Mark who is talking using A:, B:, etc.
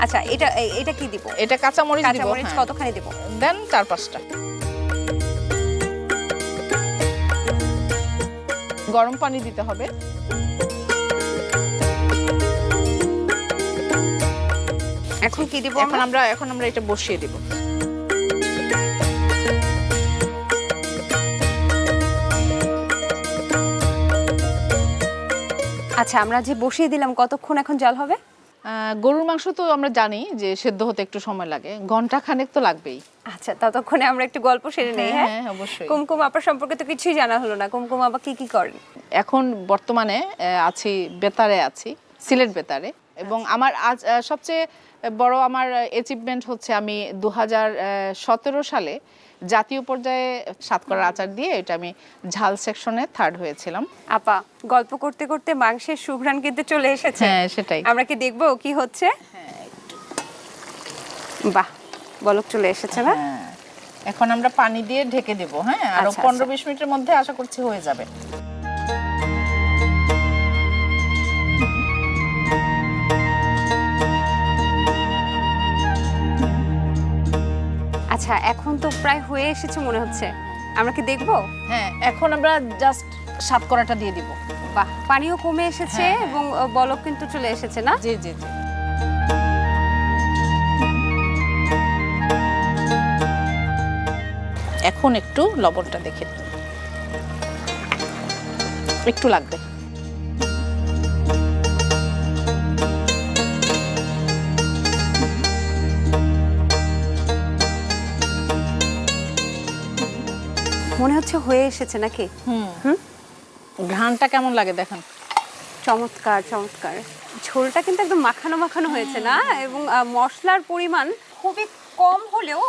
A: আচ্ছা, এটা কি দিব?
B: এটা কাঁচামরিচ দিব।
A: কাঁচামরিচ কতখানি দিব?
B: দেন 4-5টা। গরম পানি দিতে হবে।
A: এখন কি দিব?
B: এখন আমরা এটা বসিয়ে দিব।
A: আচ্ছা, আমরা যে বসিয়ে দিলাম, কতক্ষণ এখন জাল হবে?
B: গরুর মাংস তো আমরা জানি যে সেদ্ধ হতে একটু সময় লাগে, ঘন্টা খানেক তো লাগবেই।
A: আচ্ছা, ততক্ষণে আমরা একটু গল্প সেরে নেই। হ্যাঁ,
B: অবশ্যই।
A: কুমকুম আপার সম্পর্কে তো কিছুই জানা হলো না। কুমকুম আপা কি করেন?
B: এখন বর্তমানে আছি বেতারে, আছি সিলেট বেতারে। এবং আমার আজ সবচেয়ে বড় আমার অ্যাচিভমেন্ট হচ্ছে আমি 2017 সালে জাতীয় পর্যায়ে সাতকরার আচার দিয়ে এটা আমি ঝাল সেকশনে 3rd হয়েছিলাম।
A: আপা, গল্প করতে করতে মাংসের সুঘ্রাণ কিন্তু চলে এসেছে।
B: হ্যাঁ, সেটাই।
A: আমরা কি দেখবো কি হচ্ছে? বাহ, বলক চলে এসেছে না?
B: হ্যাঁ, এখন আমরা পানি দিয়ে ঢেকে দেব। হ্যাঁ, আর
A: আচ্ছা,
B: 15-20 মিনিটের মধ্যে আশা করছি হয়ে যাবে।
A: আচ্ছা, এখন তো প্রায় হয়ে এসেছে মনে হচ্ছে। আমরা কি দেখবো?
B: হ্যাঁ, এখন আমরা জাস্ট সাতকরাটা দিয়ে দিব।
A: বাহ, পানিও কমে এসেছে এবং বলক কিন্তু চলে এসেছে না?
B: জি জি জি। এখন একটু লবণটা দেখে নিন। একটু লাগবে।
A: মনে হচ্ছে হয়ে এসেছে নাকি?
B: ঘ্রাণটা কেমন লাগে দেখেন।
A: চমৎকার চমৎকার। ঝোলটা কিন্তু একদম মাখানো মাখানো হয়েছে না? এবং মশলার পরিমাণ খুবই কম হলেও